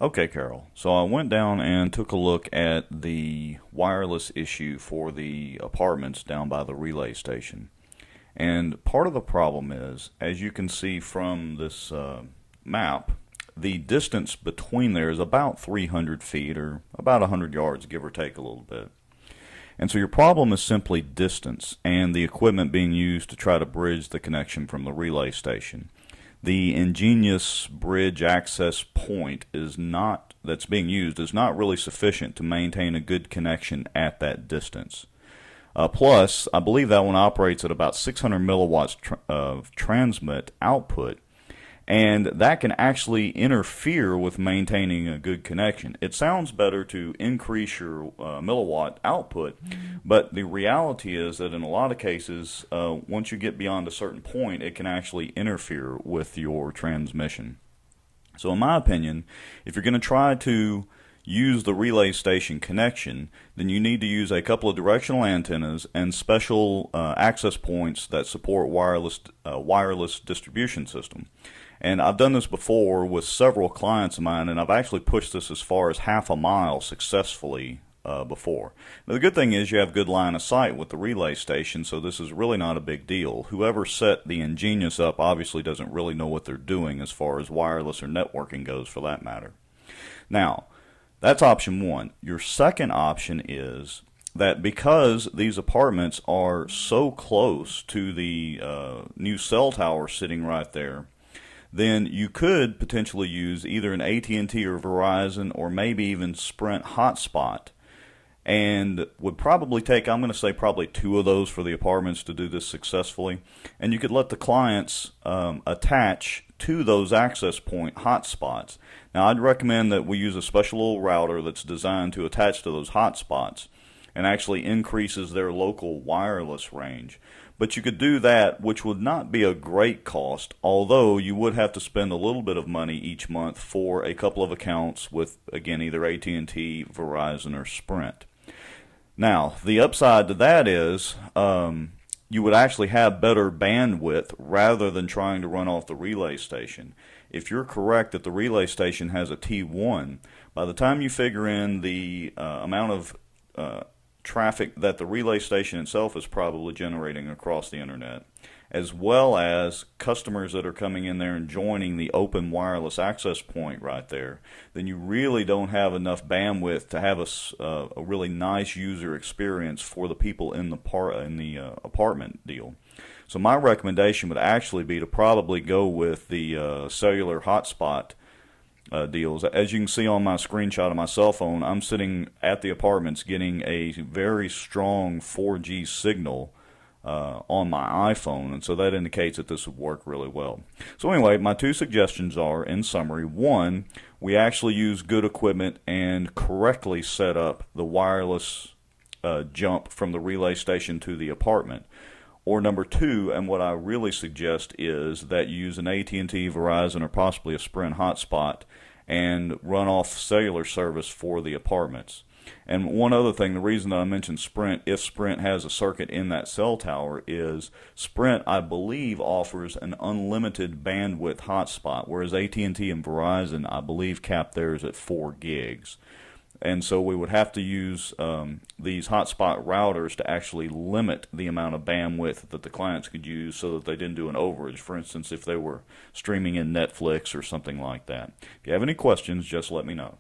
Okay, Carol. So I went down and took a look at the wireless issue for the apartments down by the relay station. And part of the problem is, as you can see from this map, the distance between there is about 300 feet or about 100 yards, give or take a little bit. And so your problem is simply distance and the equipment being used to try to bridge the connection from the relay station. The ingenious bridge access point that's being used is not really sufficient to maintain a good connection at that distance. Plus, I believe that one operates at about 600 milliwatts of transmit output, and that can actually interfere with maintaining a good connection. It sounds better to increase your milliwatt output, but the reality is that in a lot of cases, once you get beyond a certain point, it can actually interfere with your transmission. So in my opinion, if you're going to try to use the relay station connection, then you need to use a couple of directional antennas and special access points that support wireless distribution system. And I've done this before with several clients of mine, and I've actually pushed this as far as half a mile successfully before. Now, the good thing is you have good line of sight with the relay station, so this is really not a big deal. Whoever set the Ingenious up obviously doesn't really know what they're doing as far as wireless or networking goes, for that matter. Now, that's option one. Your second option is that because these apartments are so close to the new cell tower sitting right there, then you could potentially use either an AT&T or Verizon or maybe even Sprint hotspot, and would probably take, I'm going to say, probably 2 of those for the apartments to do this successfully. And you could let the clients attach to those access point hotspots. Now, I'd recommend that we use a special little router that's designed to attach to those hotspots and actually increases their local wireless range. But you could do that, which would not be a great cost, although you would have to spend a little bit of money each month for a couple of accounts with, again, either AT&T, Verizon, or Sprint. Now, the upside to that is you would actually have better bandwidth rather than trying to run off the relay station. If you're correct that the relay station has a T1, by the time you figure in the amount of traffic that the relay station itself is probably generating across the internet, as well as customers that are coming in there and joining the open wireless access point right there, then you really don't have enough bandwidth to have a really nice user experience for the people in the apartment deal. So my recommendation would actually be to probably go with the cellular hotspot deals. As you can see on my screenshot of my cell phone, I'm sitting at the apartments getting a very strong 4G signal on my iPhone, and so that indicates that this would work really well. So anyway, my 2 suggestions are, in summary: 1, we actually use good equipment and correctly set up the wireless jump from the relay station to the apartment. Or number 2, and what I really suggest, is that you use an AT&T, Verizon, or possibly a Sprint hotspot and run off cellular service for the apartments. And one other thing, the reason that I mentioned Sprint, if Sprint has a circuit in that cell tower, is Sprint, I believe, offers an unlimited bandwidth hotspot, whereas AT&T and Verizon, I believe, cap theirs at 4 gigs. And so we would have to use these hotspot routers to actually limit the amount of bandwidth that the clients could use so that they didn't do an overage, for instance, if they were streaming in Netflix or something like that. If you have any questions, just let me know.